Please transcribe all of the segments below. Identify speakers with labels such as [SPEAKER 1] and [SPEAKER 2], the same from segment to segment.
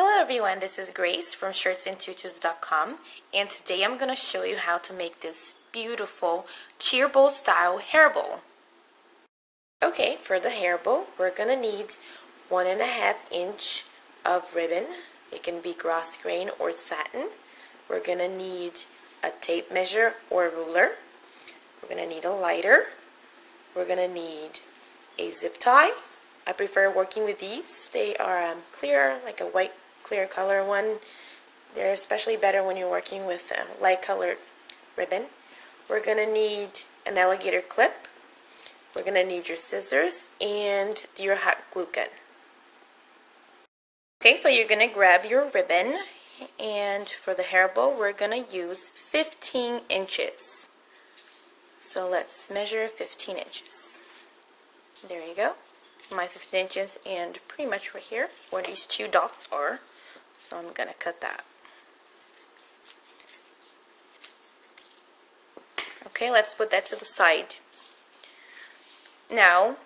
[SPEAKER 1] Hello everyone, this is Grace from Tutus.com, and today I'm going to show you how to make this beautiful cheer bowl style hair bow. Okay, for the hair bow, we're going to need 1.5 inch of ribbon. It can be grass grain or satin. We're going to need a tape measure or ruler. We're going to need a lighter. We're going to need a zip tie. I prefer working with these. They are clear, like a white clear color one. They're especially better when you're working with light colored ribbon. We're going to need an alligator clip. We're going to need your scissors and your hot glue gun. Okay, so you're going to grab your ribbon, and for the hair bow we're going to use 15 inches. So let's measure 15 inches. There you go. My 15 inches, and pretty much right here where these two dots are. So I'm going to cut that. Okay, let's put that to the side. Now,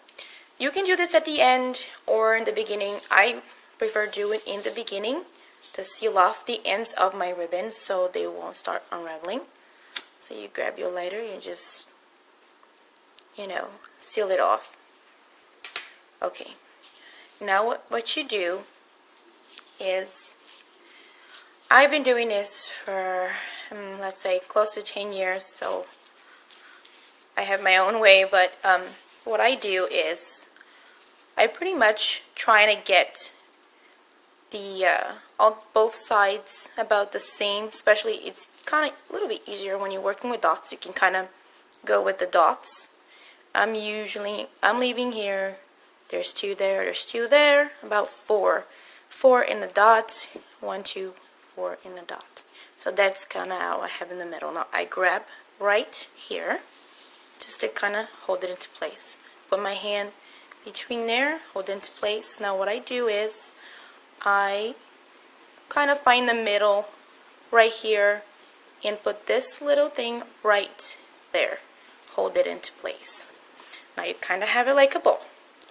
[SPEAKER 1] you can do this at the end or in the beginning. I prefer doing it in the beginning to seal off the ends of my ribbon so they won't start unraveling. So you grab your lighter and just, seal it off. Okay, now what you do is, I've been doing this for, let's say, close to 10 years, so I have my own way, but what I do is, I pretty much try to get the both sides about the same. Especially, it's kind of a little bit easier when you're working with dots. You can kind of go with the dots. I'm leaving here. There's two there, there's two there, about four in the dot, 1, 2, 4 in the dot. So that's kind of how I have in the middle. Now I grab right here, just to kind of hold it into place. Put my hand between there, hold it into place. Now what I do is, I kind of find the middle right here, and put this little thing right there. Hold it into place. Now you kind of have it like a bowl.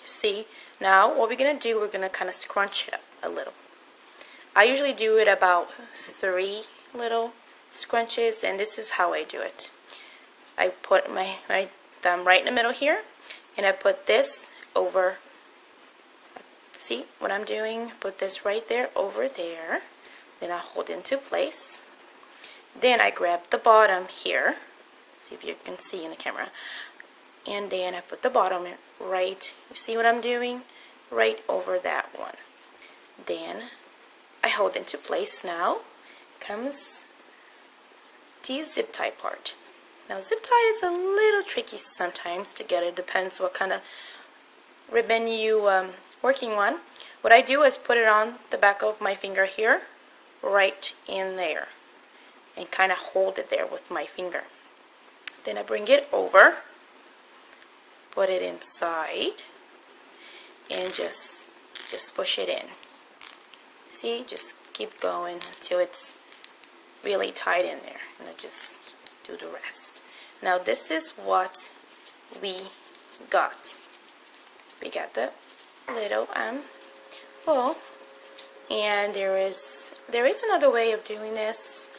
[SPEAKER 1] See, now what we're going to do, we're going to kind of scrunch it up a little. I usually do it about 3 little scrunches, and this is how I do it. I put my thumb right in the middle here, and I put this over, see what I'm doing? Put this right there over there, then I hold it into place. Then I grab the bottom here, see if you can see in the camera, and then I put the bottom right, you see what I'm doing? Right over that one. Then I hold into place. Now comes the zip tie part. Now zip tie is a little tricky sometimes to get. It depends what kind of ribbon you working on. What I do is put it on the back of my finger here, right in there, and kind of hold it there with my finger. Then I bring it over, put it inside, and just push it in. See, just keep going until it's really tight in there, and I just do the rest. Now this is what we got. We got the little bowl, and there is another way of doing this.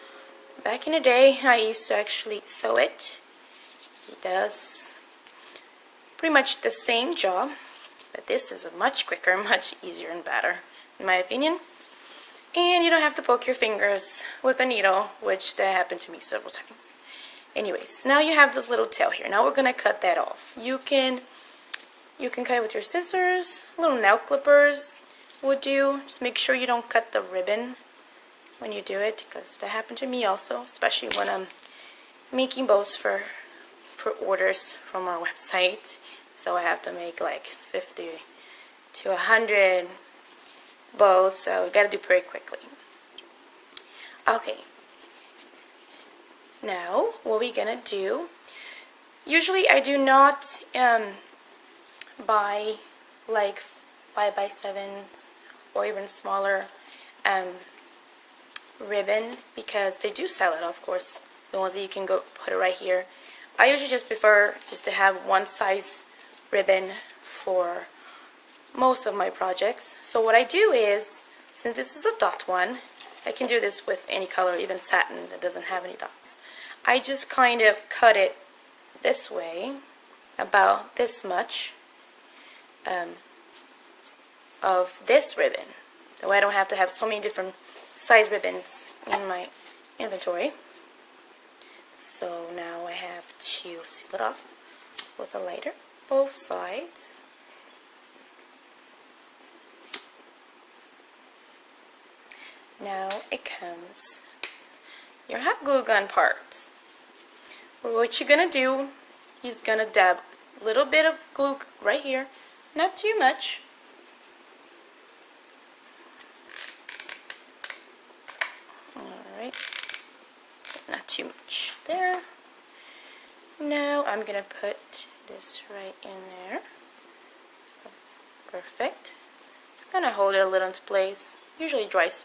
[SPEAKER 1] Back in the day, I used to actually sew it. It does pretty much the same job, but this is a much quicker, much easier and better, in my opinion. And you don't have to poke your fingers with a needle, which that happened to me several times. Anyways, now you have this little tail here. Now we're gonna cut that off. You can cut it with your scissors. Little nail clippers would do. Just make sure you don't cut the ribbon when you do it, because that happened to me also, especially when I'm making bows for orders from our website. So I have to make like 50 to 100 bows, so we gotta do pretty quickly. Okay, now what we're gonna do, usually I do not buy like 5x7s or even smaller ribbon, because they do sell it, of course, the ones that you can go put it right here. I usually just prefer just to have one size ribbon for most of my projects. So what I do is, since this is a dot one, I can do this with any color, even satin that doesn't have any dots. I just kind of cut it this way, about this much of this ribbon. That way I don't have to have so many different size ribbons in my inventory. So now I have to seal it off with a lighter, both sides. Now it comes your hot glue gun parts. Well, what you're gonna do is gonna dab a little bit of glue right here, not too much. Alright, not too much there. Now I'm gonna put this right in there. Perfect. It's gonna hold it a little into place. Usually dries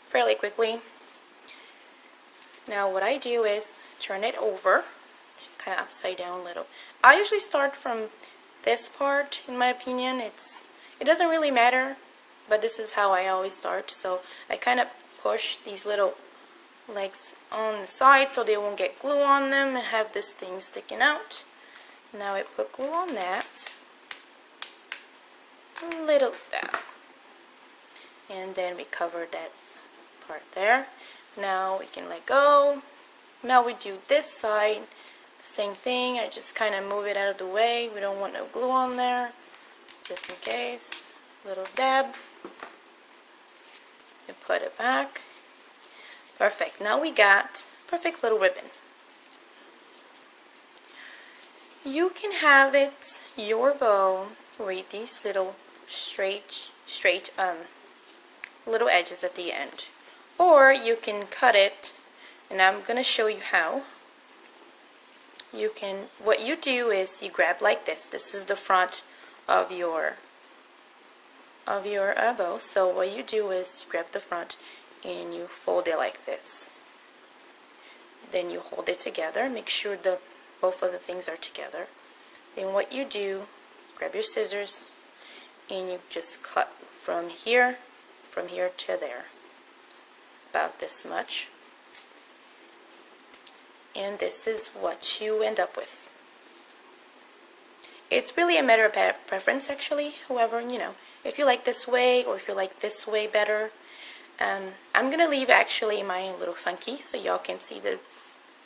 [SPEAKER 1] fairly quickly. Now what I do is turn it over, kind of upside down a little. I usually start from this part. In my opinion, it doesn't really matter, but this is how I always start. So I kind of push these little legs on the side so they won't get glue on them and have this thing sticking out. Now I put glue on that, a little down, and then we cover that part there. Now we can let go. Now we do this side, the same thing. I just kind of move it out of the way. We don't want no glue on there, just in case. Little dab, and put it back. Perfect. Now we got perfect little ribbon. You can have it your bow with these little straight little edges at the end. Or you can cut it, and I'm going to show you how. What you do is you grab like this. This is the front of your bow. So what you do is grab the front and you fold it like this. Then you hold it together. Make sure both of the things are together. Then what you do, grab your scissors and you just cut from here to there. About this much, and this is what you end up with. It's really a matter of preference actually. However, if you like this way or if you like this way better, I'm gonna leave actually mine a little funky so y'all can see the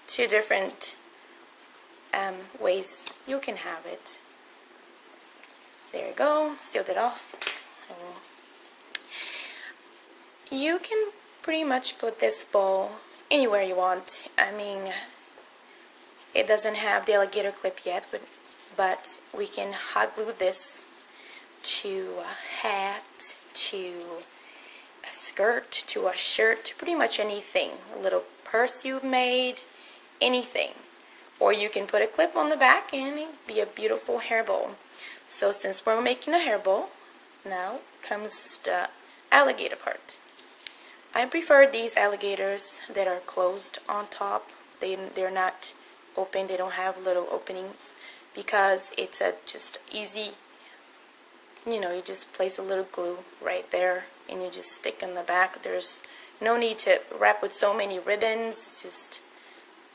[SPEAKER 1] two different ways you can have it. There you go, sealed it off. You can pretty much put this bow anywhere you want. I mean, it doesn't have the alligator clip yet, but we can hot glue this to a hat, to a skirt, to a shirt, to pretty much anything. A little purse you've made, anything. Or you can put a clip on the back and it'd be a beautiful hair bow. So since we're making a hair bow, now comes the alligator part. I prefer these alligators that are closed on top. They're not open. They don't have little openings because it's just easy. You just place a little glue right there and you just stick in the back. There's no need to wrap with so many ribbons. Just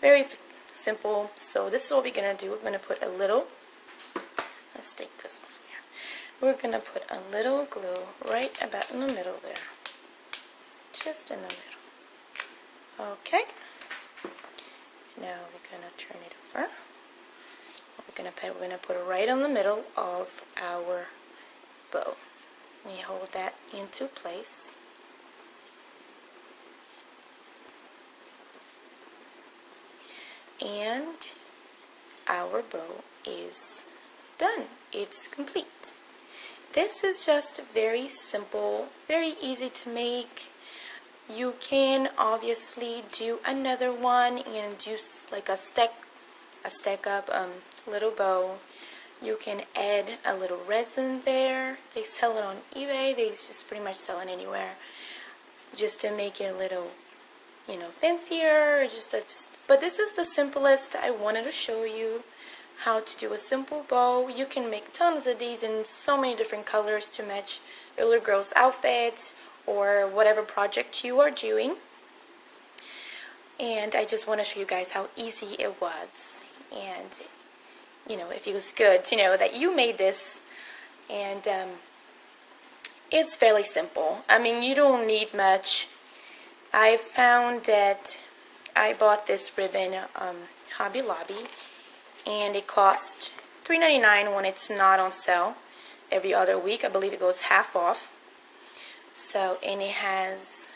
[SPEAKER 1] very simple. So this is what we're gonna do. We're gonna put a little. Let's take this off here. We're gonna put a little glue right about in the middle there. Just in the middle. Okay. Now we're gonna turn it over. We're gonna put it right on the middle of our bow. We hold that into place. And our bow is done. It's complete. This is just very simple, very easy to make. You can obviously do another one and do like a stack up little bow. You can add a little resin there. They sell it on eBay. They just pretty much sell it anywhere, just to make it a little, fancier. But this is the simplest. I wanted to show you how to do a simple bow. You can make tons of these in so many different colors to match your little girl's outfits, or whatever project you are doing. And I just want to show you guys how easy it was, and you know, it feels good to know that you made this. And it's fairly simple. I mean, you don't need much. I found that I bought this ribbon Hobby Lobby, and it cost $3.99 when it's not on sale. Every other week, I believe it goes half off. So, and it has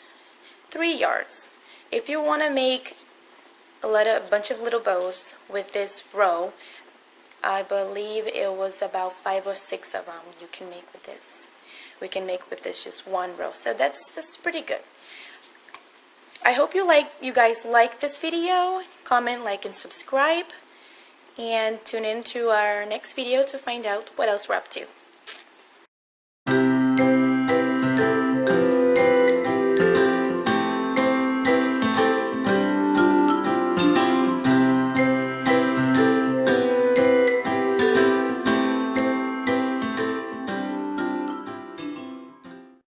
[SPEAKER 1] 3 yards. If you want to make a bunch of little bows with this row, I believe it was about 5 or 6 of them you can make with this. We can make with this just 1 row. So that's pretty good. I hope you guys like this video. Comment, like, and subscribe. And tune in to our next video to find out what else we're up to.